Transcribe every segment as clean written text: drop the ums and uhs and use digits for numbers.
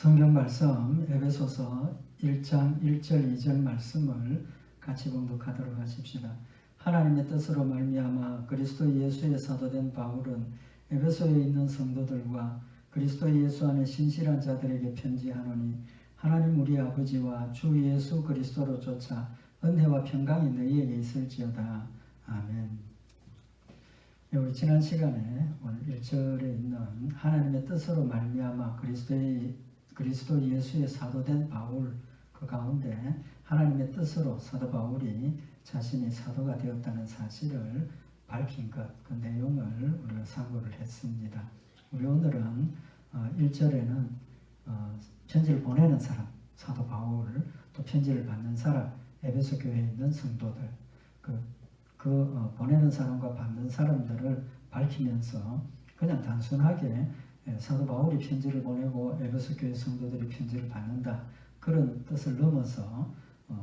성경 말씀 에베소서 1장 1절 2절 말씀을 같이 봉독하도록 하십시다. 하나님의 뜻으로 말미암아 그리스도 예수의 사도된 바울은 에베소에 있는 성도들과 그리스도 예수 안에 신실한 자들에게 편지하노니 하나님 우리 아버지와 주 예수 그리스도로 쫓아 은혜와 평강이 너희에게 있을지어다. 아멘. 우리 지난 시간에 오늘 1절에 있는 하나님의 뜻으로 말미암아 그리스도 예수의 사도된 바울, 그 가운데 하나님의 뜻으로 사도 바울이 자신이 사도가 되었다는 사실을 밝힌 것, 그 내용을 우리가 상고를 했습니다. 우리 오늘은 1절에는 편지를 보내는 사람, 사도 바울, 또 편지를 받는 사람, 에베소 교회에 있는 성도들, 보내는 사람과 받는 사람들을 밝히면서 그냥 단순하게 사도 바울이 편지를 보내고 에베소 교회 성도들이 편지를 받는다, 그런 뜻을 넘어서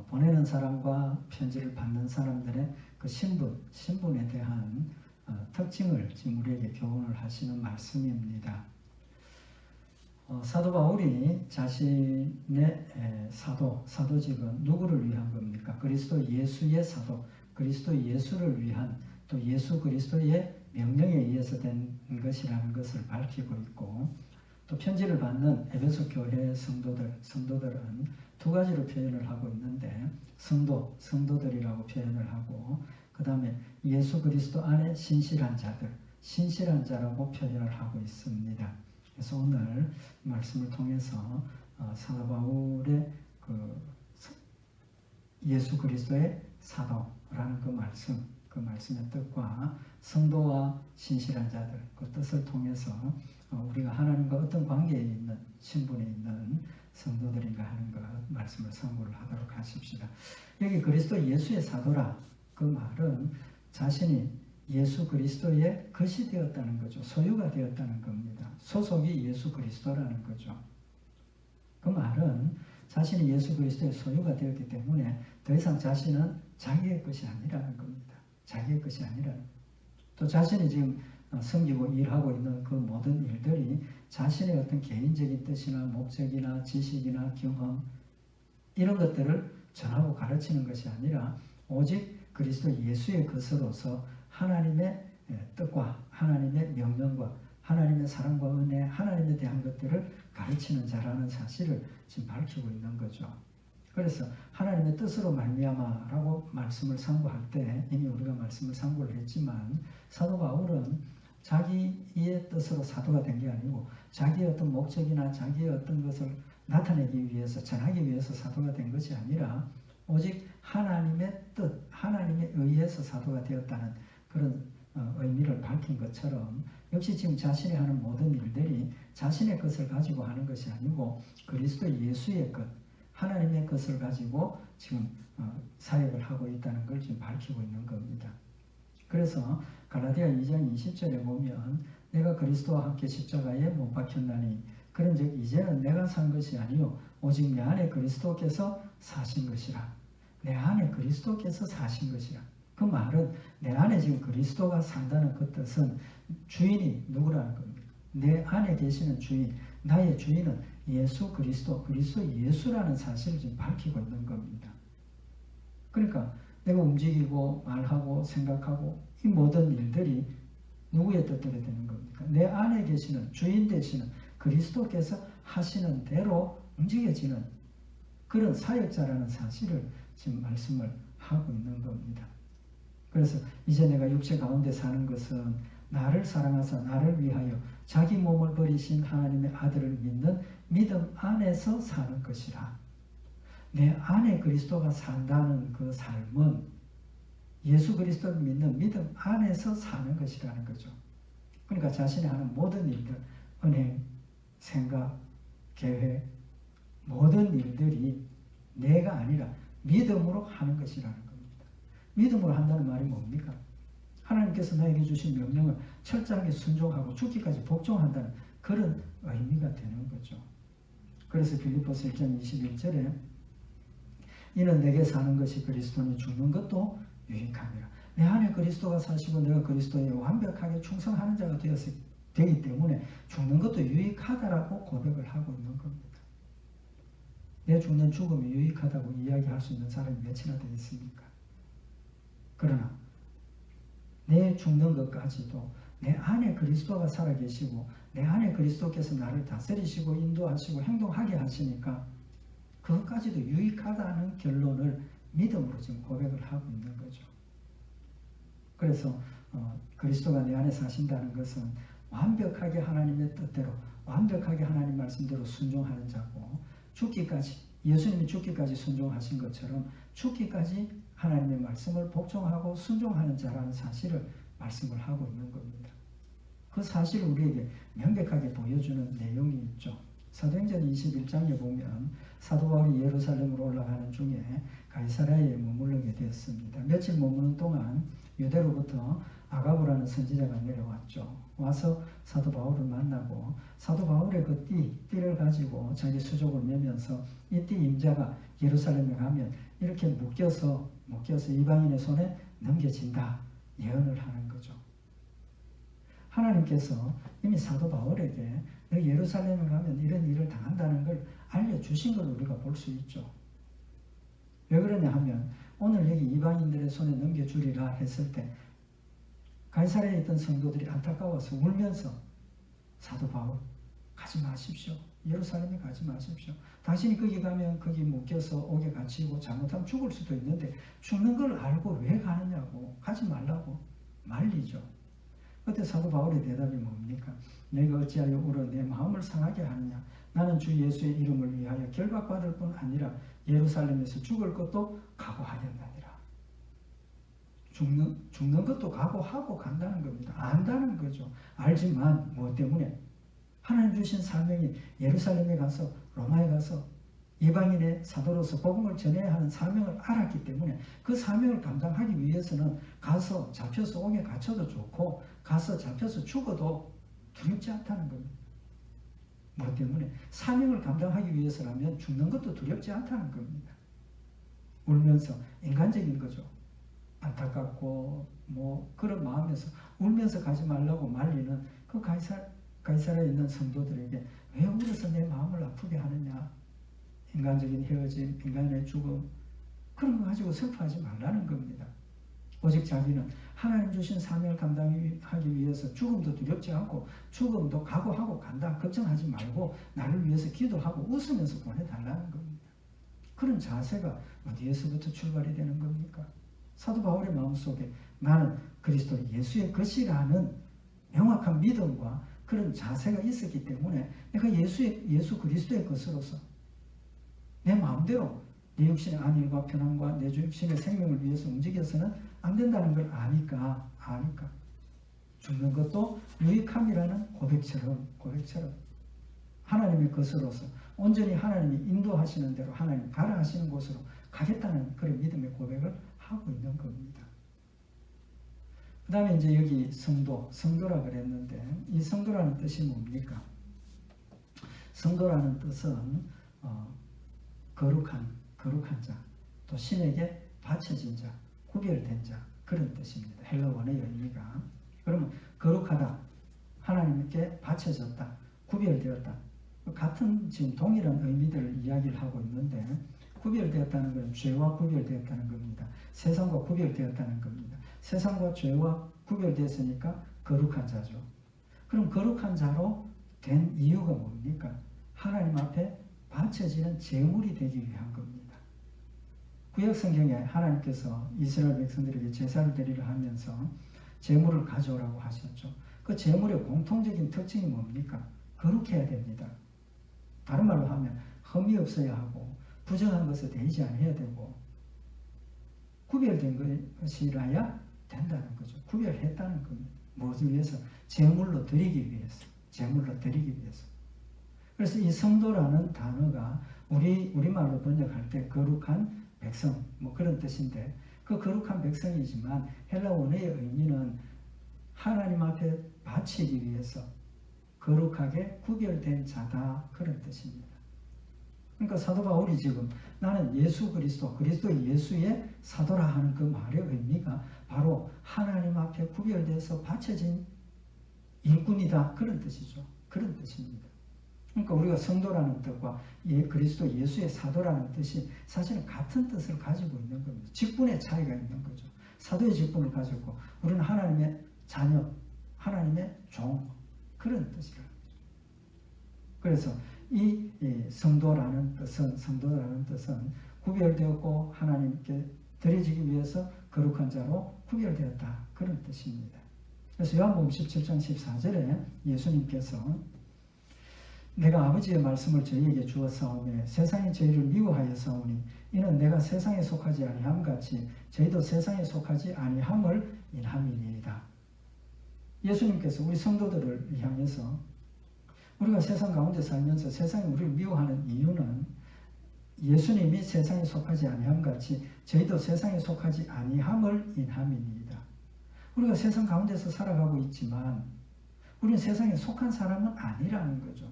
보내는 사람과 편지를 받는 사람들의 그 신분에 대한 특징을 지금 우리에게 교훈을 하시는 말씀입니다. 사도 바울이 자신의 사도직은 누구를 위한 겁니까? 그리스도 예수의 사도, 그리스도 예수를 위한, 또 예수 그리스도의 명령에 의해서 된 것이라는 것을 밝히고 있고, 또 편지를 받는 에베소 교회 성도들은 두 가지로 표현을 하고 있는데, 성도들이라고 표현을 하고, 그 다음에 예수 그리스도 안에 신실한 자라고 표현을 하고 있습니다. 그래서 오늘 말씀을 통해서 사도 바울의 예수 그리스도의 사도라는 그 말씀의 뜻과 성도와 신실한 자들, 그 뜻을 통해서 우리가 하나님과 어떤 관계에 있는, 신분에 있는 성도들인가 하는 것 말씀을 상고를 하도록 하십시다. 여기 그리스도 예수의 사도라, 그 말은 자신이 예수 그리스도의 것이 되었다는 거죠. 소유가 되었다는 겁니다. 소속이 예수 그리스도라는 거죠. 그 말은 자신이 예수 그리스도의 소유가 되었기 때문에 더 이상 자신은 자기의 것이 아니라는 겁니다. 자기의 것이 아니라는, 또 자신이 지금 섬기고 일하고 있는 그 모든 일들이 자신의 어떤 개인적인 뜻이나 목적이나 지식이나 경험, 이런 것들을 전하고 가르치는 것이 아니라 오직 그리스도 예수의 것으로서 하나님의 뜻과 하나님의 명령과 하나님의 사랑과 은혜, 하나님에 대한 것들을 가르치는 자라는 사실을 지금 밝히고 있는 거죠. 그래서 하나님의 뜻으로 말미암아라고 말씀을 상고할 때 이미 우리가 말씀을 상고를 했지만, 사도 바울은 자기의 뜻으로 사도가 된 게 아니고 자기의 어떤 목적이나 자기의 어떤 것을 나타내기 위해서, 전하기 위해서 사도가 된 것이 아니라 오직 하나님의 뜻, 하나님에 의해서 사도가 되었다는 그런 의미를 밝힌 것처럼, 역시 지금 자신이 하는 모든 일들이 자신의 것을 가지고 하는 것이 아니고 그리스도 예수의 것, 하나님의 것을 가지고 지금 사역을 하고 있다는 걸 지금 밝히고 있는 겁니다. 그래서 갈라디아 2장 20절에 보면 내가 그리스도와 함께 십자가에 못 박혔나니 그런즉 이제는 내가 산 것이 아니요 오직 내 안에 그리스도께서 사신 것이라. 내 안에 그리스도께서 사신 것이라. 그 말은 내 안에 지금 그리스도가 산다는 그 뜻은 주인이 누구라는 겁니다. 내 안에 계시는 주인, 나의 주인은 예수 그리스도 예수라는 사실을 지금 밝히고 있는 겁니다. 그러니까 내가 움직이고 말하고 생각하고 이 모든 일들이 누구의 뜻대로 되는 겁니까? 내 안에 계시는 주인 되시는 그리스도께서 하시는 대로 움직여지는 그런 사역자라는 사실을 지금 말씀을 하고 있는 겁니다. 그래서 이제 내가 육체 가운데 사는 것은 나를 사랑하사 나를 위하여 자기 몸을 버리신 하나님의 아들을 믿는 믿음 안에서 사는 것이라. 내 안에 그리스도가 산다는 그 삶은 예수 그리스도를 믿는 믿음 안에서 사는 것이라는 거죠. 그러니까 자신이 하는 모든 일들, 은행, 생각, 계획, 모든 일들이 내가 아니라 믿음으로 하는 것이라는 겁니다. 믿음으로 한다는 말이 뭡니까? 하나님께서 나에게 주신 명령을 철저하게 순종하고 죽기까지 복종한다는 그런 의미가 되는 거죠. 그래서 빌립보서 1장 21절에 이는 내게 사는 것이 그리스도니 죽는 것도 유익함이라. 내 안에 그리스도가 사시고 내가 그리스도에 완벽하게 충성하는 자가 되기 때문에 죽는 것도 유익하다라고 고백을 하고 있는 겁니다. 죽는 죽음이 유익하다고 이야기할 수 있는 사람이 몇이나 되겠습니까? 그러나 내 죽는 것까지도 내 안에 그리스도가 살아계시고 내 안에 그리스도께서 나를 다스리시고 인도하시고 행동하게 하시니까 그것까지도 유익하다는 결론을 믿음으로 지금 고백을 하고 있는 거죠. 그래서 그리스도가 내 안에 사신다는 것은 완벽하게 하나님의 뜻대로 완벽하게 하나님 말씀대로 순종하는 자고 죽기까지 예수님이 죽기까지 순종하신 것처럼 죽기까지 하나님의 말씀을 복종하고 순종하는 자라는 사실을 말씀을 하고 있는 겁니다. 그 사실을 우리에게 명백하게 보여주는 내용이 있죠. 사도행전 21장에 보면 사도 바울이 예루살렘으로 올라가는 중에 가이사랴에 머무르게 되었습니다. 며칠 머무는 동안 유대로부터 아가보라는 선지자가 내려왔죠. 와서 사도 바울을 만나고 사도 바울의 그 띠를 가지고 자기 수족을 매면서 이 띠 임자가 예루살렘에 가면 이렇게 묶여서 이방인의 손에 넘겨진다 예언을 하는 거죠. 하나님께서 이미 사도 바울에게 너 예루살렘에 가면 이런 일을 당한다는 걸 알려주신 걸 우리가 볼 수 있죠. 왜 그러냐 하면 오늘 여기 이방인들의 손에 넘겨주리라 했을 때 가이사랴에 있던 성도들이 안타까워서 울면서 사도 바울 가지 마십시오. 예루살렘에 가지 마십시오. 당신이 거기 가면 거기 묶여서 옥에 갇히고 잘못하면 죽을 수도 있는데 죽는 걸 알고 왜 가느냐고 가지 말라고 말리죠. 그때 사도 바울의 대답이 뭡니까? 내가 어찌하여 울어 내 마음을 상하게 하느냐? 나는 주 예수의 이름을 위하여 결박받을 뿐 아니라 예루살렘에서 죽을 것도 각오하였나니라. 죽는 것도 각오하고 간다는 겁니다. 안다는 거죠. 알지만 무엇 때문에? 하나님 주신 사명이 예루살렘에 가서 로마에 가서 이방인의 사도로서 복음을 전해야 하는 사명을 알았기 때문에 그 사명을 감당하기 위해서는 가서 잡혀서 옥에 갇혀도 좋고 가서 잡혀서 죽어도 두렵지 않다는 겁니다. 무엇 때문에? 사명을 감당하기 위해서라면 죽는 것도 두렵지 않다는 겁니다. 울면서 인간적인 거죠. 안타깝고 그런 마음에서 울면서 가지 말라고 말리는 그 가이사랴에 있는 성도들에게 왜 울어서 내 마음을 아프게 하느냐? 인간적인 헤어짐, 인간의 죽음 그런 거 가지고 슬퍼하지 말라는 겁니다. 오직 자기는 하나님 주신 사명을 감당하기 위해서 죽음도 두렵지 않고 죽음도 각오하고 간다. 걱정하지 말고 나를 위해서 기도하고 웃으면서 보내달라는 겁니다. 그런 자세가 어디에서부터 출발이 되는 겁니까? 사도 바울의 마음속에 나는 그리스도 예수의 것이라는 명확한 믿음과 그런 자세가 있었기 때문에 내가 예수 그리스도의 것으로서 내 마음대로 내 육신의 안일과 편안과 내 육신의 생명을 위해서 움직여서는 안 된다는 걸 아니까 죽는 것도 유익함이라는 고백처럼 하나님의 것으로서 온전히 하나님이 인도하시는 대로 하나님 가라 하시는 곳으로 가겠다는 그런 믿음의 고백을 하고 있는 겁니다. 그 다음에 이제 여기 성도라 그랬는데 이 성도라는 뜻이 뭡니까? 성도라는 뜻은 거룩한 자, 또 신에게 바쳐진 자, 구별된 자 그런 뜻입니다. 헬라 원어의 의미가. 그러면 거룩하다, 하나님께 바쳐졌다, 구별되었다. 같은 지금 동일한 의미들을 이야기를 하고 있는데 구별되었다는 것은 죄와 구별되었다는 겁니다. 세상과 구별되었다는 겁니다. 세상과 죄와 구별되었으니까 거룩한 자죠. 그럼 거룩한 자로 된 이유가 뭡니까? 하나님 앞에 바쳐지는 제물이 되기 위한 겁니다. 구약 성경에 하나님께서 이스라엘 백성들에게 제사를 드리려 하면서 제물을 가져오라고 하셨죠. 그 제물의 공통적인 특징이 뭡니까? 거룩해야 됩니다. 다른 말로 하면 흠이 없어야 하고 부정한 것에 대지 않아야 되고 구별된 것이라야 된다는 거죠. 구별했다는 겁니다. 무엇을 위해서? 제물로 드리기 위해서. 그래서 이 성도라는 단어가 우리말로 번역할 때 거룩한 백성 그런 뜻인데 그 거룩한 백성이지만 헬라 원어의 의미는 하나님 앞에 바치기 위해서 거룩하게 구별된 자다 그런 뜻입니다. 그러니까 사도 바울이 지금 나는 예수 그리스도 예수의 사도라 하는 그 말의 의미가 바로 하나님 앞에 구별돼서 바쳐진 일꾼이다 그런 뜻이죠. 그런 뜻입니다. 그러니까 우리가 성도라는 뜻과 그리스도 예수의 사도라는 뜻이 사실은 같은 뜻을 가지고 있는 겁니다. 직분의 차이가 있는 거죠. 사도의 직분을 가지고 우리는 하나님의 자녀, 하나님의 종, 그런 뜻이라는 거죠. 그래서 이 성도라는 뜻은 구별되었고 하나님께 드려지기 위해서 거룩한 자로 구별되었다, 그런 뜻입니다. 그래서 요한복음 17장 14절에 예수님께서 내가 아버지의 말씀을 저희에게 주었사오매 세상이 저희를 미워하였사오니 이는 내가 세상에 속하지 아니함 같이 저희도 세상에 속하지 아니함을 인함이니이다. 예수님께서 우리 성도들을 향해서 우리가 세상 가운데 살면서 세상이 우리를 미워하는 이유는 예수님이 세상에 속하지 아니함 같이 저희도 세상에 속하지 아니함을 인함이니이다. 우리가 세상 가운데서 살아가고 있지만 우리는 세상에 속한 사람은 아니라는 거죠.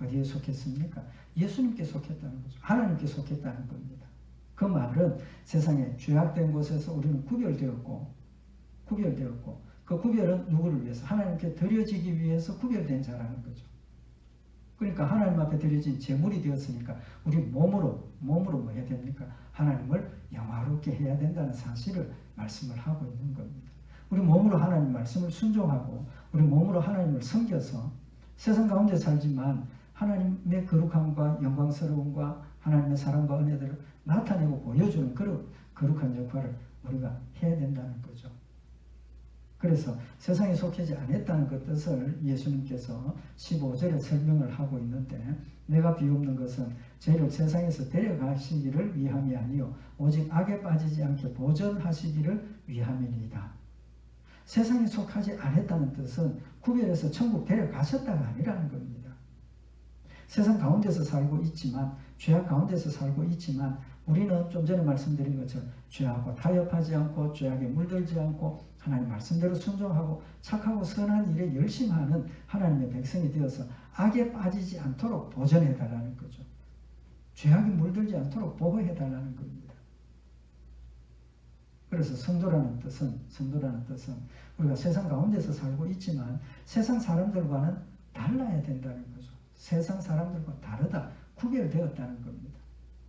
어디에 속했습니까? 예수님께 속했다는 거죠. 하나님께 속했다는 겁니다. 그 말은 세상에 죄악된 곳에서 우리는 구별되었고 그 구별은 누구를 위해서? 하나님께 드려지기 위해서 구별된 자라는 거죠. 그러니까 하나님 앞에 드려진 제물이 되었으니까 우리 몸으로 뭐 해야 됩니까? 하나님을 영화롭게 해야 된다는 사실을 말씀을 하고 있는 겁니다. 우리 몸으로 하나님 말씀을 순종하고 우리 몸으로 하나님을 섬겨서 세상 가운데 살지만 하나님의 거룩함과 영광스러움과 하나님의 사랑과 은혜들을 나타내고 보여주는 그런 거룩한 역할을 우리가 해야 된다는 거죠. 그래서 세상에 속하지 않았다는 그 뜻을 예수님께서 15절에 설명을 하고 있는데 내가 비옵는 것은 저희를 세상에서 데려가시기를 위함이 아니요 오직 악에 빠지지 않게 보전하시기를 위함이니이다. 세상에 속하지 않았다는 뜻은 구별해서 천국 데려가셨다가 아니라는 겁니다. 세상 가운데서 살고 있지만 죄악 가운데서 살고 있지만 우리는 좀 전에 말씀드린 것처럼 죄하고 타협하지 않고 죄악에 물들지 않고 하나님 말씀대로 순종하고 착하고 선한 일에 열심하는 하나님의 백성이 되어서 악에 빠지지 않도록 보전해달라는 거죠. 죄악에 물들지 않도록 보호해달라는 겁니다. 그래서 성도라는 뜻은 우리가 세상 가운데서 살고 있지만 세상 사람들과는 달라야 된다는 거죠. 세상 사람들과 다르다, 구별되었다는 겁니다.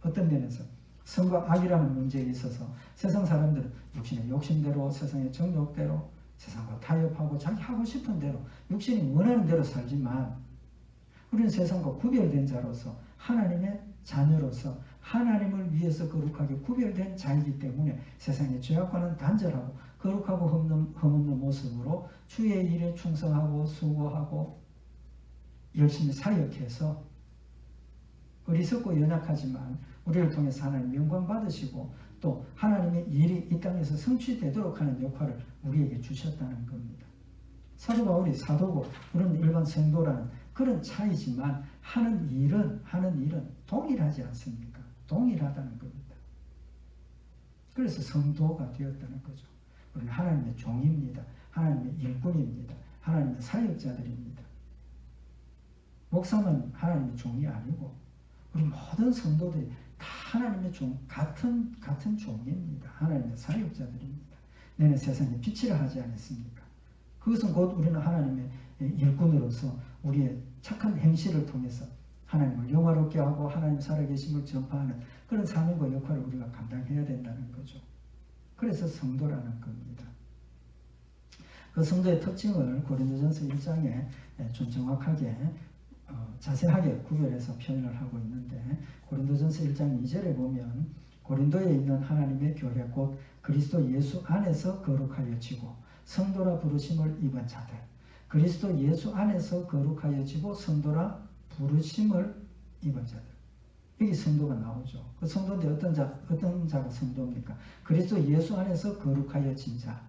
어떤 면에서 선과 악이라는 문제에 있어서 세상 사람들은 육신의 욕심대로 세상의 정욕대로 세상과 타협하고 자기 하고 싶은 대로 육신이 원하는 대로 살지만 우리는 세상과 구별된 자로서 하나님의 자녀로서 하나님을 위해서 거룩하게 구별된 자이기 때문에 세상의 죄악과는 단절하고 거룩하고 흠없는 모습으로 주의 일에 충성하고 수고하고 열심히 사역해서 어리석고 연약하지만 우리를 통해서 하나님 영광 받으시고 또 하나님의 일이 이 땅에서 성취되도록 하는 역할을 우리에게 주셨다는 겁니다. 사도 바울이 사도고 우리는 일반 성도라는 그런 차이지만 하는 일은 동일하지 않습니까? 동일하다는 겁니다. 그래서 성도가 되었다는 거죠. 우리는 하나님의 종입니다. 하나님의 일꾼입니다. 하나님의 사역자들입니다. 목사는 하나님의 종이 아니고 우리 모든 성도들이 다 하나님의 종, 같은 종입니다. 하나님의 사역자들입니다. 너는 세상에 빛이라 하지 않았습니까? 그것은 곧 우리는 하나님의 일꾼으로서 우리의 착한 행실을 통해서 하나님을 영화롭게 하고 하나님 살아계심을 전파하는 그런 사명과 역할을 우리가 감당해야 된다는 거죠. 그래서 성도라는 겁니다. 그 성도의 특징을 고린도전서 1장에 좀 정확하게 자세하게 구별해서 표현을 하고 있는데 고린도전서 1장 2절에 보면 고린도에 있는 하나님의 교회 곧 그리스도 예수 안에서 거룩하여지고 성도라 부르심을 입은 자들 그리스도 예수 안에서 거룩하여지고 성도라 부르심을 입은 자들 여기 성도가 나오죠. 그 성도인데 어떤 자가 성도입니까? 그리스도 예수 안에서 거룩하여진 자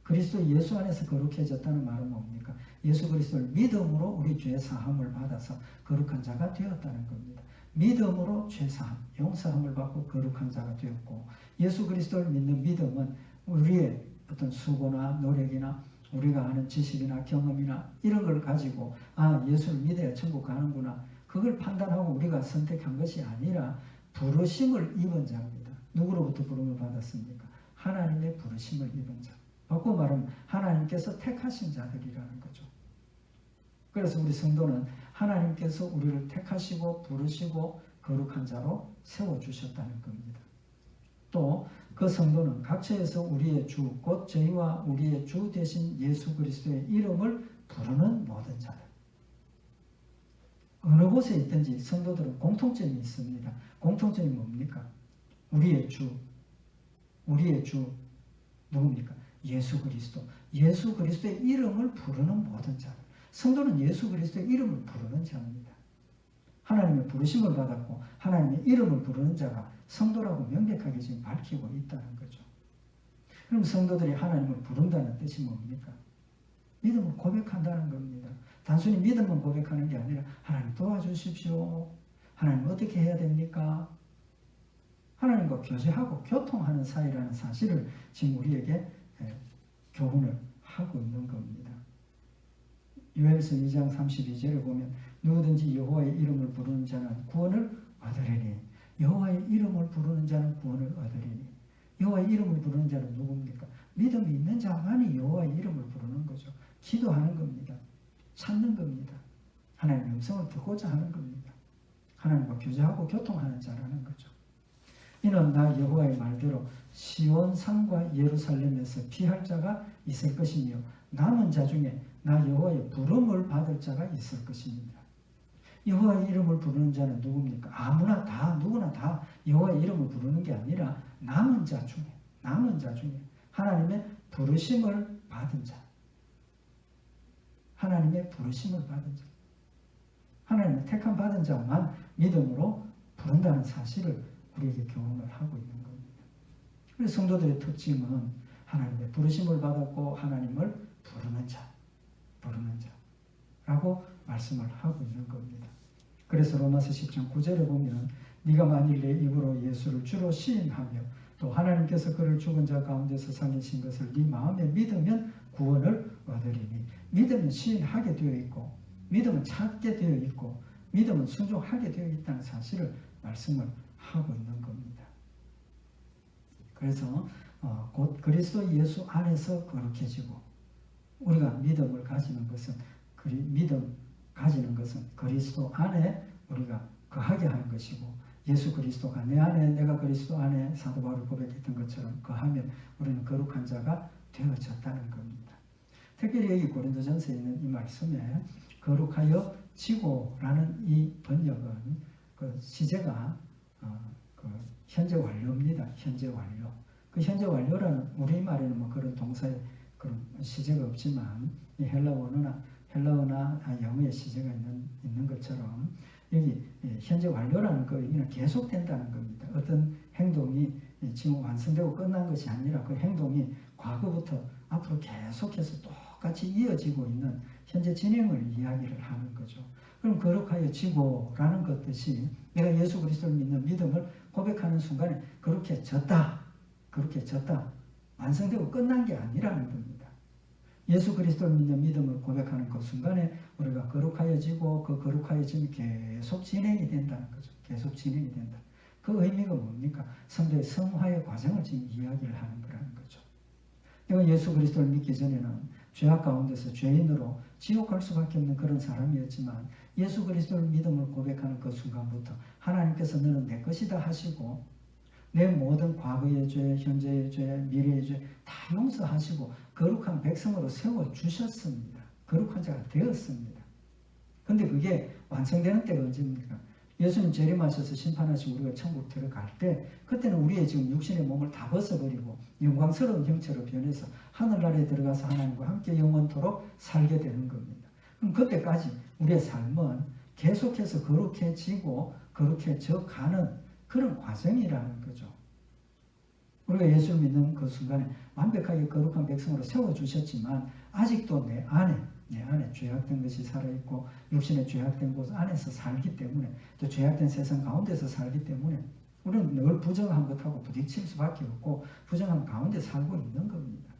그리스도 예수 안에서 거룩해졌다는 말은 뭡니까? 예수 그리스도를 믿음으로 우리 죄 사함을 받아서 거룩한 자가 되었다는 겁니다. 믿음으로 죄 사함, 용서함을 받고 거룩한 자가 되었고 예수 그리스도를 믿는 믿음은 우리의 어떤 수고나 노력이나 우리가 아는 지식이나 경험이나 이런 걸 가지고 예수를 믿어야 천국 가는구나 그걸 판단하고 우리가 선택한 것이 아니라 부르심을 입은 자입니다. 누구로부터 부름을 받았습니까? 하나님의 부르심을 입은 자. 바꿔 말하면 하나님께서 택하신 자들이라는 거죠. 그래서 우리 성도는 하나님께서 우리를 택하시고 부르시고 거룩한 자로 세워주셨다는 겁니다. 또 그 성도는 각처에서 우리의 주, 곧 저희와 우리의 주 되신 예수 그리스도의 이름을 부르는 모든 자들. 어느 곳에 있든지 성도들은 공통점이 있습니다. 공통점이 뭡니까? 우리의 주 누굽니까? 예수 그리스도. 예수 그리스도의 이름을 부르는 모든 자들. 성도는 예수 그리스도의 이름을 부르는 자입니다. 하나님의 부르심을 받았고 하나님의 이름을 부르는 자가 성도라고 명백하게 지금 밝히고 있다는 거죠. 그럼 성도들이 하나님을 부른다는 뜻이 뭡니까? 믿음을 고백한다는 겁니다. 단순히 믿음만 고백하는 게 아니라 하나님 도와주십시오. 하나님 어떻게 해야 됩니까? 하나님과 교제하고 교통하는 사이라는 사실을 지금 우리에게 교훈을 하고 있는 겁니다. 요엘서 2장 32절에 보면 누구든지 여호와의 이름을 부르는 자는 구원을 얻으리니 여호와의 이름을 부르는 자는 구원을 얻으리니 여호와의 이름을 부르는 자는 누굽니까? 믿음이 있는 자만이 여호와의 이름을 부르는 거죠. 기도하는 겁니다. 찾는 겁니다. 하나님의 음성을 듣고자 하는 겁니다. 하나님과 교제하고 교통하는 자라는 거죠. 이는 나 여호와의 말대로 시온 산과 예루살렘에서 피할 자가 있을 것이며 남은 자 중에 나 여호와의 부름을 받을 자가 있을 것입니다. 여호와의 이름을 부르는 자는 누굽니까? 아무나 다 누구나 다 여호와의 이름을 부르는 게 아니라 남은 자 중에 하나님의 부르심을 받은 자, 하나님의 부르심을 받은 자, 하나님의 택함 받은 자만 믿음으로 부른다는 사실을 우리에게 교훈을 하고 있는 겁니다. 그래서 성도들의 특징은 하나님의 부르심을 받았고 하나님을 부르는 자라고 말씀을 하고 있는 겁니다. 그래서 로마서 10장 9절에 보면 네가 만일 내 입으로 예수를 주로 시인하며 또 하나님께서 그를 죽은 자 가운데서 살리신 것을 네 마음에 믿으면 구원을 얻으리니 믿음은 시인하게 되어 있고 믿음은 찾게 되어 있고 믿음은 순종하게 되어 있다는 사실을 말씀을 하고 있는 겁니다. 그래서 곧 그리스도 예수 안에서 거룩해지고 우리가 믿음을 가지는 것은 그리스도 안에 우리가 거하게 하는 것이고 예수 그리스도가 내 안에 내가 그리스도 안에 사도 바울이 고백했던 것처럼 거하면 우리는 거룩한 자가 되어졌다는 겁니다. 특별히 여기 고린도전서에 있는 이 말씀에 거룩하여 지고라는 이 번역은 그 시제가 그 현재 완료입니다. 현재 완료. 그 현재 완료라는 우리말에는 뭐 그런 동사의 그런 시제가 없지만 이 헬라어나 영어의 시제가 있는 것처럼 여기 현재 완료라는 그 의미는 계속된다는 겁니다. 어떤 행동이 지금 완성되고 끝난 것이 아니라 그 행동이 과거부터 앞으로 계속해서 똑같이 이어지고 있는 현재 진행을 이야기를 하는 거죠. 그럼 거룩하여 지고라는 것 뜻이 내가 예수 그리스도를 믿는 믿음을 고백하는 순간에 그렇게 졌다. 완성되고 끝난 게 아니라는 겁니다. 예수 그리스도를 믿는 믿음을 고백하는 그 순간에 우리가 거룩하여지고 그 거룩하여짐이 계속 진행이 된다는 거죠. 계속 진행이 된다. 그 의미가 뭡니까? 성도의 성화의 과정을 지금 이야기를 하는 거라는 거죠. 내가 예수 그리스도를 믿기 전에는 죄악 가운데서 죄인으로 지옥 갈 수밖에 없는 그런 사람이었지만 예수 그리스도를 믿음을 고백하는 그 순간부터 하나님께서 너는 내 것이다 하시고 내 모든 과거의 죄, 현재의 죄, 미래의 죄 다 용서하시고 거룩한 백성으로 세워주셨습니다. 거룩한 자가 되었습니다. 근데 그게 완성되는 때가 언제입니까? 예수님 재림하셔서 심판하시고 우리가 천국 들어갈 때 그때는 우리의 지금 육신의 몸을 다 벗어버리고 영광스러운 형체로 변해서 하늘나라에 들어가서 하나님과 함께 영원토록 살게 되는 겁니다. 그럼 그때까지 우리의 삶은 계속해서 거룩해지고 거룩해져 가는 그런 과정이라는 거죠. 우리가 예수를 믿는 그 순간에 완벽하게 거룩한 백성으로 세워주셨지만 아직도 내 안에 죄악된 것이 살아있고 육신의 죄악된 곳 안에서 살기 때문에 또 죄악된 세상 가운데서 살기 때문에 우리는 늘 부정한 것하고 부딪힐 수밖에 없고 부정한 가운데 살고 있는 겁니다.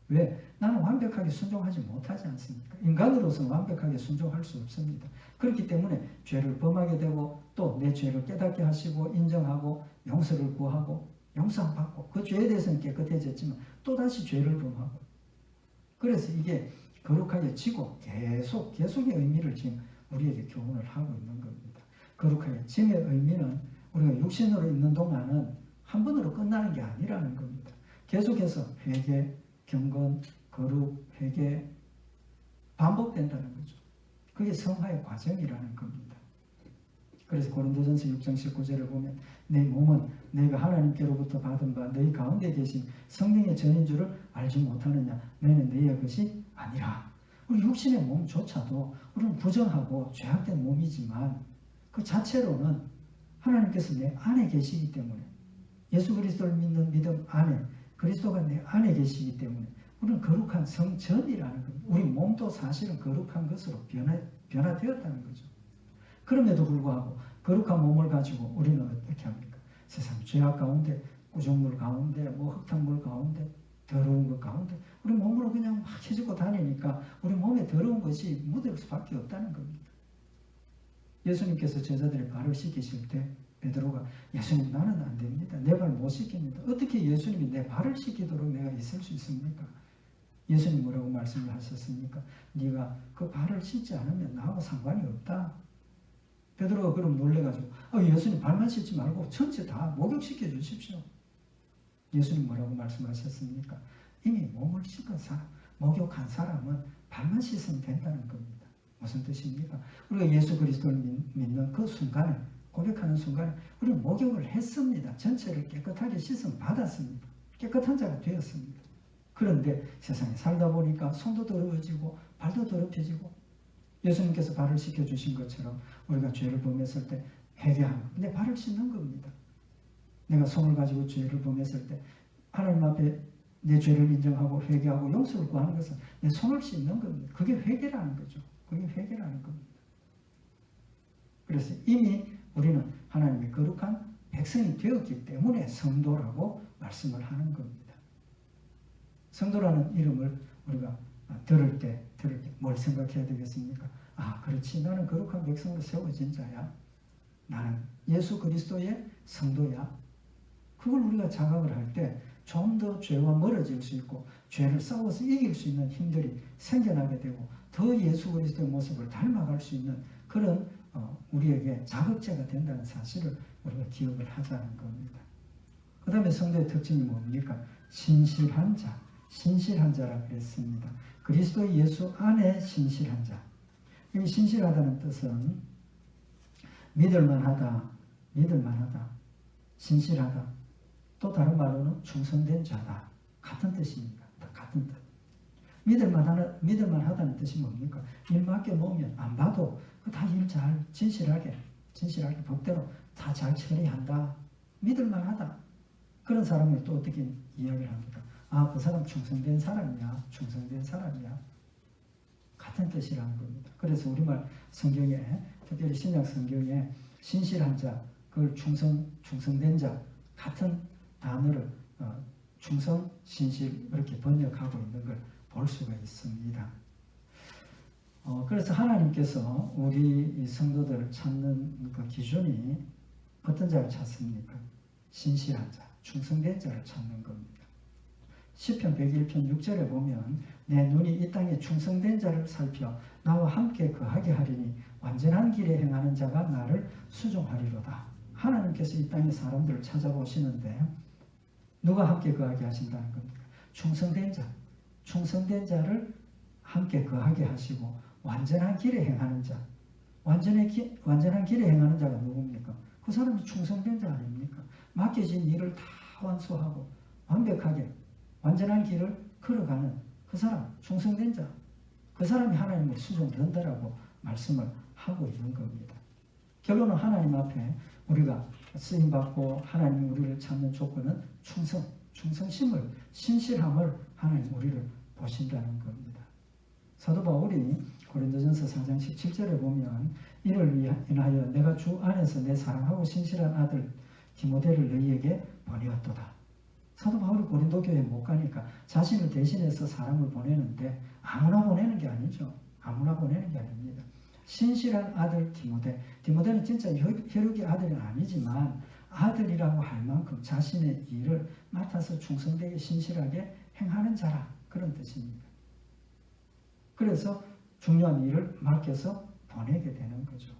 왜? 나는 완벽하게 순종하지 못하지 않습니까? 인간으로서는 완벽하게 순종할 수 없습니다. 그렇기 때문에 죄를 범하게 되고 또 내 죄를 깨닫게 하시고 인정하고 용서를 구하고 용서받고 그 죄에 대해서는 깨끗해졌지만 또다시 죄를 범하고 그래서 이게 거룩하게 지고 계속의 의미를 지금 우리에게 교훈을 하고 있는 겁니다. 거룩하게 짐의 의미는 우리가 육신으로 있는 동안은 한 번으로 끝나는 게 아니라는 겁니다. 계속해서 회개, 경건, 거룩, 회개 반복된다는 거죠. 그게 성화의 과정이라는 겁니다. 그래서 고린도전서 6장 19절을 보면 내 몸은 내가 하나님께로부터 받은 바 너희 가운데 계신 성령의 전인 줄을 알지 못하느냐. 너희는 너희의 것이 아니라. 우리 육신의 몸조차도 우리는 부정하고 죄악된 몸이지만 그 자체로는 하나님께서 내 안에 계시기 때문에 예수 그리스도를 믿는 믿음 안에 그리스도가 내 안에 계시기 때문에 우리는 거룩한 성전이라는 겁니다. 우리 몸도 사실은 거룩한 것으로 변화되었다는 거죠. 그럼에도 불구하고 거룩한 몸을 가지고 우리는 어떻게 합니까? 세상 죄악 가운데, 구정물 가운데, 흙탕물 가운데, 더러운 것 가운데 우리 몸으로 그냥 막 해주고 다니니까 우리 몸에 더러운 것이 묻을 수밖에 없다는 겁니다. 예수님께서 제자들의 발을 씻기실 때 베드로가 예수님 나는 안 됩니다. 내 발 못 씻깁니다. 어떻게 예수님이 내 발을 씻기도록 내가 있을 수 있습니까? 예수님 뭐라고 말씀을 하셨습니까? 네가 그 발을 씻지 않으면 나하고 상관이 없다. 베드로가 그럼 놀래가지고 예수님 발만 씻지 말고 전체 다 목욕시켜 주십시오. 예수님 뭐라고 말씀하셨습니까? 이미 몸을 씻은 사람, 목욕한 사람은 발만 씻으면 된다는 겁니다. 무슨 뜻입니까? 우리가 예수 그리스도를 믿는 그 순간에, 고백하는 순간에 우리는 목욕을 했습니다. 전체를 깨끗하게 씻음 받았습니다. 깨끗한 자가 되었습니다. 그런데 세상에 살다 보니까 손도 더러워지고 발도 더럽혀지고 예수님께서 발을 씻겨주신 것처럼 우리가 죄를 범했을 때 회개하는 내 발을 씻는 겁니다. 내가 손을 가지고 죄를 범했을 때 하나님 앞에 내 죄를 인정하고 회개하고 용서를 구하는 것은 내 손을 씻는 겁니다. 그게 회개라는 거죠. 그게 회개라는 겁니다. 그래서 이미 우리는 하나님의 거룩한 백성이 되었기 때문에 성도라고 말씀을 하는 겁니다. 성도라는 이름을 우리가 들을 때 뭘 생각해야 되겠습니까? 그렇지. 나는 거룩한 백성으로 세워진 자야. 나는 예수 그리스도의 성도야. 그걸 우리가 자각을 할 때 좀 더 죄와 멀어질 수 있고 죄를 싸워서 이길 수 있는 힘들이 생겨나게 되고 더 예수 그리스도의 모습을 닮아갈 수 있는 그런 우리에게 자극제가 된다는 사실을 우리가 기억을 하자는 겁니다. 그 다음에 성도의 특징이 뭡니까? 신실한 자. 신실한 자라고 했습니다. 그리스도 예수 안에 신실한 자. 이 신실하다는 뜻은 믿을만하다, 신실하다. 또 다른 말로는 충성된 자다. 같은 뜻입니다. 같은 뜻. 믿을만하다는 뜻이 뭡니까? 일 맡겨놓으면 안 봐도 다 일 잘 진실하게 법대로 다 잘 처리한다. 믿을만하다. 그런 사람을 또 어떻게 이야기를 합니까? 그 사람 충성된 사람이야. 같은 뜻이라는 겁니다. 그래서 우리말 성경에 특별히 신약 성경에 신실한 자, 그걸 충성된 자 같은 단어를 충성, 신실 이렇게 번역하고 있는 걸 볼 수가 있습니다. 그래서 하나님께서 우리 성도들을 찾는 그 기준이 어떤 자를 찾습니까? 신실한 자, 충성된 자를 찾는 겁니다. 시편 101편 6절에 보면 내 눈이 이 땅에 충성된 자를 살펴 나와 함께 거하게 하리니 완전한 길에 행하는 자가 나를 수종하리로다. 하나님께서 이 땅에 사람들을 찾아보시는데 누가 함께 거하게 하신다는 겁니까? 충성된 자를 함께 거하게 하시고 완전한 길에 행하는 자. 완전한 길에 행하는 자가 누굽니까? 그 사람이 충성된 자 아닙니까? 맡겨진 일을 다 완수하고 완벽하게 완전한 길을 걸어가는 그 사람, 충성된 자. 그 사람이 하나님을 수종된다라고 말씀을 하고 있는 겁니다. 결론은 하나님 앞에 우리가 쓰임받고 하나님 우리를 찾는 조건은 충성심을, 신실함을 하나님 우리를 보신다는 겁니다. 사도 바울이 고린도전서 4장 17절에 보면 이를 인하여 내가 주 안에서 내 사랑하고 신실한 아들 디모데를 너희에게 보내었도다. 사도 바울이 고린도 교회에 못 가니까 자신을 대신해서 사람을 보내는데 아무나 보내는 게 아니죠. 아무나 보내는 게 아닙니다. 신실한 아들 디모데는 진짜 혈육의 아들은 아니지만 아들이라고 할 만큼 자신의 일을 맡아서 충성되게 신실하게 행하는 자라 그런 뜻입니다. 그래서 중요한 일을 맡겨서 보내게 되는 거죠.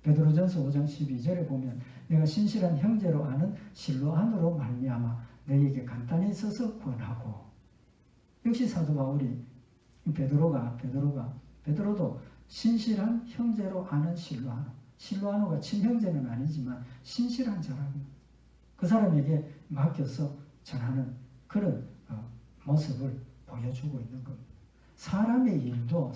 베드로전서 5장 12절에 보면 내가 신실한 형제로 아는 실로안으로 말미암아 너희에게 간단히 써서 권하고. 역시 사도 바울이 베드로도 신실한 형제로 아는 실로아노가 친형제는 아니지만 신실한 사람, 그 사람에게 맡겨서 전하는 그런 모습을 보여주고 있는 겁니다. 사람의 일도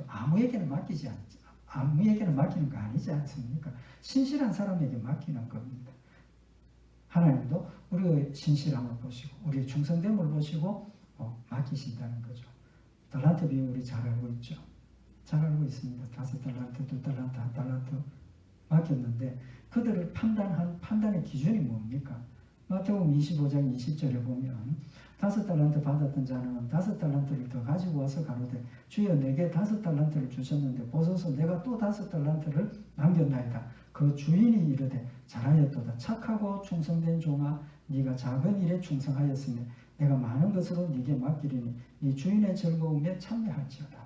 아무에게는 맡기는 거 아니지 않습니까? 신실한 사람에게 맡기는 겁니다. 하나님도 우리의 신실함을 보시고 우리의 충성됨을 보시고 맡기신다는 거죠. 달란트 비유 우리 잘 알고 있죠. 잘 알고 있습니다. 5달란트, 2달란트, 1달란트 맡겼는데 그들을 판단한 판단의 기준이 뭡니까? 마태복음 25장 20절에 보면 5달란트 받았던 자는 5달란트를 더 가지고 와서 가로되 주여 내게 5달란트를 주셨는데 보소서 내가 또 5달란트를 남겼나이다. 그 주인이 이르되 잘하였도다. 착하고 충성된 종아 네가 작은 일에 충성하였으며 내가 많은 것으로 네게 맡기리니 네 주인의 즐거움에 참여할지어다.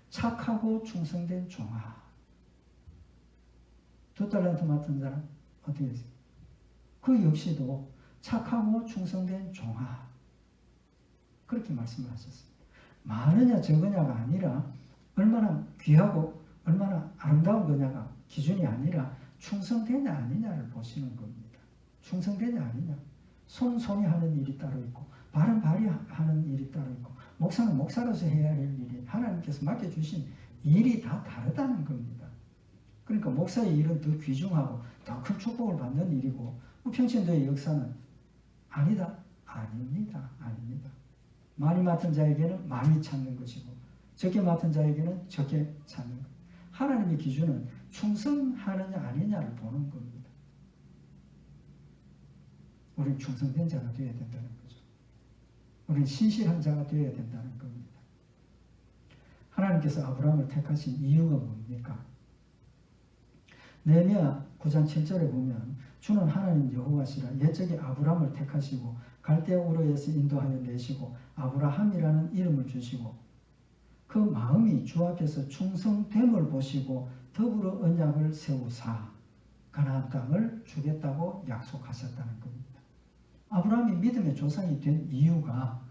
착하고 충성된 종아. 2달란트 맡은 사람 어떻게 했어요? 그 역시도 착하고 충성된 종아. 그렇게 말씀을 하셨습니다. 많으냐 적으냐가 아니라 얼마나 귀하고 얼마나 아름다운 거냐가 기준이 아니라 충성되냐 아니냐를 보시는 겁니다. 충성되냐 아니냐. 손이 하는 일이 따로 있고 발은 발이 하는 일이 따로 있고 목사는 목사로서 해야 할 일이 하나님께서 맡겨주신 일이 다 다르다는 겁니다. 그러니까 목사의 일은 더 귀중하고 더 큰 축복을 받는 일이고 평신도의 역사는 아니다. 아닙니다. 많이 맡은 자에게는 많이 찾는 것이고 적게 맡은 자에게는 적게 찾는 것. 하나님의 기준은 충성하느냐 아니냐를 보는 겁니다. 우리는 충성된 자가 되어야 된다는 거죠. 우리는 신실한 자가 되어야 된다는 겁니다. 하나님께서 아브라함을 택하신 이유가 뭡니까? 느헤미야 9장 7절에 보면 주는 하나님 여호와시라 옛적에 아브라함을 택하시고 갈대아 우르에서 인도하여 내시고 아브라함이라는 이름을 주시고 그 마음이 주 앞에서 충성됨을 보시고 더불어 언약을 세우사 가나안 땅을 주겠다고 약속하셨다는 겁니다. 아브라함이 믿음의 조상이 된 이유가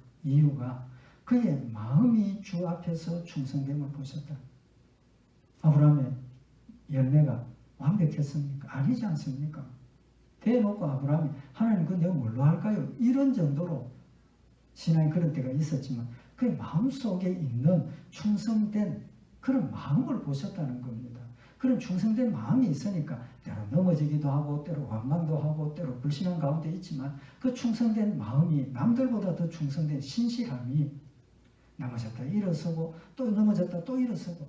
그의 마음이 주 앞에서 충성됨을 보셨다. 아브라함의 열매가 완벽했습니까? 아니지 않습니까? 대놓고 아브라함이 하나님 그 내가 뭘로 할까요? 이런 정도로 신앙이 그런 때가 있었지만 그의 마음속에 있는 충성된 그런 마음을 보셨다는 겁니다. 그런 충성된 마음이 있으니까 때로 넘어지기도 하고 때로 원망도 하고 때로 불신한 가운데 있지만 그 충성된 마음이 남들보다 더 충성된 신실함이 넘어졌다 일어서고 또 넘어졌다 또 일어서고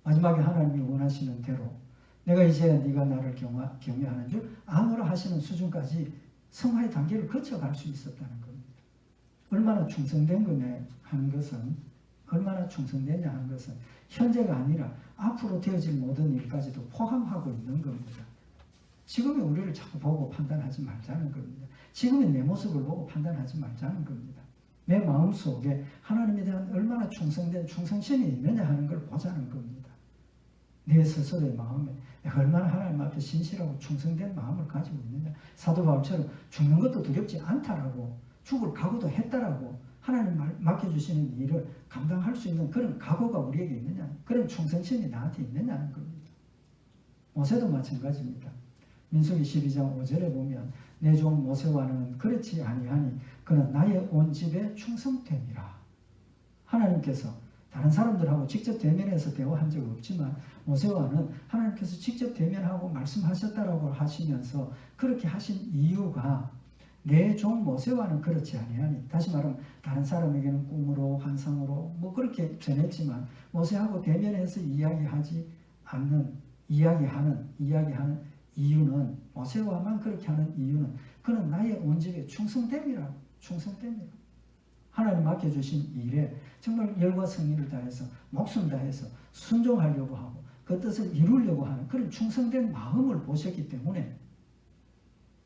마지막에 하나님이 원하시는 대로 내가 이제 네가 나를 경외하는 줄 아노라 하시는 수준까지 성화의 단계를 거쳐갈 수 있었다는 겁니다. 얼마나 충성된 거냐 하는 것은 얼마나 충성되냐 하는 것은 현재가 아니라 앞으로 되어질 모든 일까지도 포함하고 있는 겁니다. 지금의 우리를 자꾸 보고 판단하지 말자는 겁니다. 지금의 내 모습을 보고 판단하지 말자는 겁니다. 내 마음속에 하나님에 대한 얼마나 충성된 충성심이 있느냐 하는 걸 보자는 겁니다. 내 스스로의 마음에 내가 얼마나 하나님 앞에 신실하고 충성된 마음을 가지고 있느냐. 사도 바울처럼 죽는 것도 두렵지 않다라고 죽을 각오도 했다라고 하나님 맡겨주시는 일을 감당할 수 있는 그런 각오가 우리에게 있느냐, 그런 충성심이 나한테 있느냐는 겁니다. 모세도 마찬가지입니다. 민수기 12장 5절에 보면 내 종 모세와는 그렇지 아니하니 그는 나의 온 집에 충성됨이라. 하나님께서 다른 사람들하고 직접 대면해서 대화한 적 없지만 모세와는 하나님께서 직접 대면하고 말씀하셨다라고 하시면서 그렇게 하신 이유가 내 종 모세와는 그렇지 아니하니, 다시 말하면 다른 사람에게는 꿈으로 환상으로 뭐 그렇게 전했지만 모세하고 대면해서 이야기하는 이유는, 모세와만 그렇게 하는 이유는 그는 나의 온 집에 충성됨이라. 하나님 맡겨주신 일에 정말 열과 성의를 다해서 목숨 다해서 순종하려고 하고 그 뜻을 이루려고 하는 그런 충성된 마음을 보셨기 때문에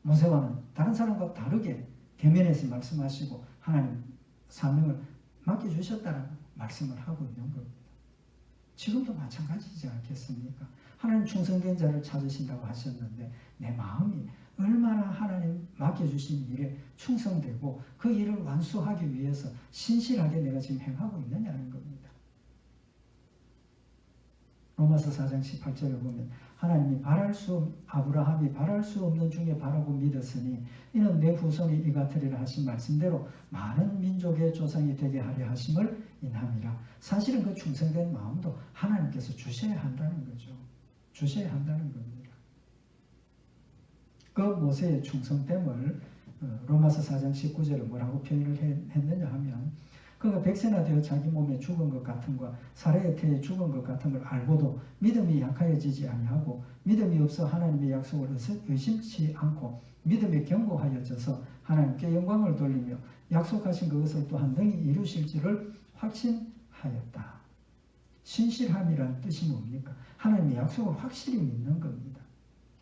모세와는 다른 사람과 다르게 대면해서 말씀하시고 하나님 사명을 맡겨주셨다는 말씀을 하고 있는 겁니다. 지금도 마찬가지지 않겠습니까? 하나님 충성된 자를 찾으신다고 하셨는데 내 마음이 얼마나 하나님 맡겨주신 일에 충성되고 그 일을 완수하기 위해서 신실하게 내가 지금 행하고 있느냐는 겁니다. 로마서 4장 18절에 보면 하나님이 아브라함이 바랄 수 없는 중에 바라고 믿었으니 이는 내 후손이 이 같으리라 하신 말씀대로 많은 민족의 조상이 되게 하려 하심을 인함이라. 사실은 그 충성된 마음도 하나님께서 주셔야 한다는 거죠. 주셔야 한다는 겁니다. 그 모세의 충성됨을 로마서 4장 19절에 뭐라고 표현을 했느냐 하면 그가 백세나 되어 자기 몸에 죽은 것 같음과 사례의 태에 죽은 것 같음을 알고도 믿음이 약하여지지 아니하고 믿음이 없어 하나님의 약속을 의심치 않고 믿음에 견고하여져서 하나님께 영광을 돌리며 약속하신 그것을 또한 능히 이루실 줄을 확신하였다. 신실함이란 뜻이 뭡니까? 하나님의 약속을 확실히 믿는 겁니다.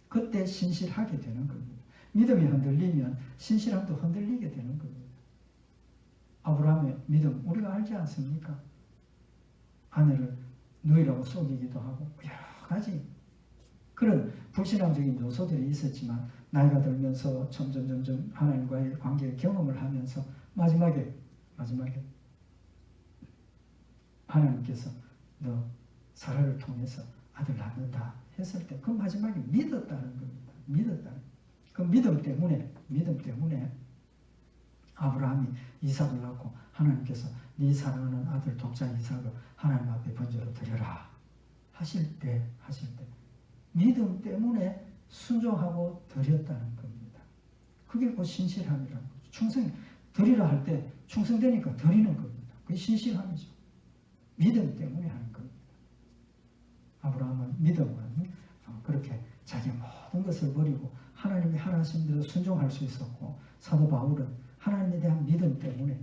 그때 신실하게 되는 겁니다. 믿음이 흔들리면 신실함도 흔들리게 되는 겁니다. 아브라함의 믿음 우리가 알지 않습니까? 아내를 누이라고 속이기도 하고 여러 가지 그런 불신앙적인 요소들이 있었지만 나이가 들면서 점점 하나님과의 관계의 경험을 하면서 마지막에 하나님께서 너 사라를 통해서 아들 낳는다 했을 때 그 마지막에 믿었다는 겁니다. 믿었다는 그 믿음 때문에 아브라함이 이삭을 낳고 하나님께서 네 사랑하는 아들 독자 이삭을 하나님 앞에 번제로 드려라 하실 때 믿음 때문에 순종하고 드렸다는 겁니다. 그게 곧 신실함이라는 거죠. 충성 드리라 할 때 충성되니까 드리는 겁니다. 그게 신실함이죠. 믿음 때문에 하는 겁니다. 아브라함은 믿음은 그렇게 자기 모든 것을 버리고 하나님이 하나신 대로 순종할 수 있었고 사도 바울은 하나님에 대한 믿음 때문에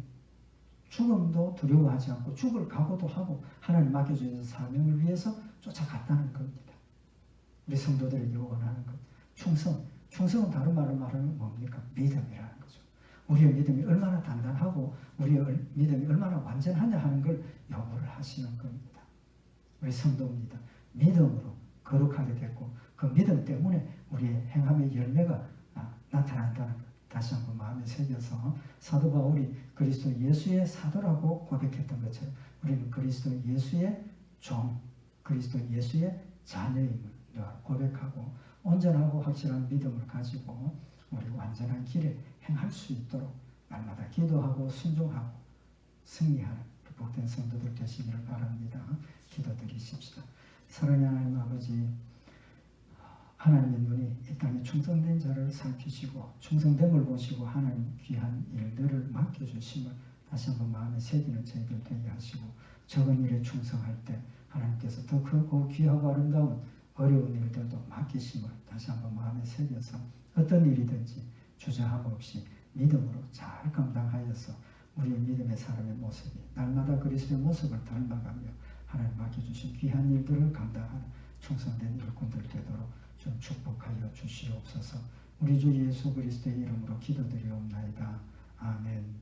죽음도 두려워하지 않고 죽을 각오도 하고 하나님 맡겨주신 사명을 위해서 쫓아갔다는 겁니다. 우리 성도들에게 원하는 것 충성은 다른 말로 말하면 뭡니까? 믿음이라는 거죠. 우리의 믿음이 얼마나 단단하고 우리의 믿음이 얼마나 완전하냐 하는 걸 요구를 하시는 겁니다. 우리 성도입니다. 믿음으로 거룩하게 됐고 그 믿음 때문에 우리의 행함의 열매가 나타난다는 것 다시 한번 마음에 새겨서 사도 바울이 그리스도 예수의 사도라고 고백했던 것처럼 우리는 그리스도 예수의 종, 그리스도 예수의 자녀임을 고백하고 온전하고 확실한 믿음을 가지고 우리 완전한 길에 행할 수 있도록 날마다 기도하고 순종하고 승리하는 복된 성도들 되시기를 바랍니다. 기도드리십시다. 사랑하는 하나님 아버지, 하나님의 눈이 이 땅에 충성된 자를 살피시고 충성됨을 보시고 하나님 귀한 일들을 맡겨주심을 다시 한번 마음에 새기는 저희들 되게 하시고 적은 일에 충성할 때 하나님께서 더 크고 귀하고 아름다운 어려운 일들도 맡기심을 다시 한번 마음에 새겨서 어떤 일이든지 주저함 없이 믿음으로 잘 감당하여서 우리의 믿음의 사람의 모습이 날마다 그리스도의 모습을 닮아가며 하나님 맡겨주신 귀한 일들을 감당하는 충성된 일꾼들 되도록 좀 축복하여 주시옵소서. 우리 주 예수 그리스도의 이름으로 기도드리옵나이다. 아멘.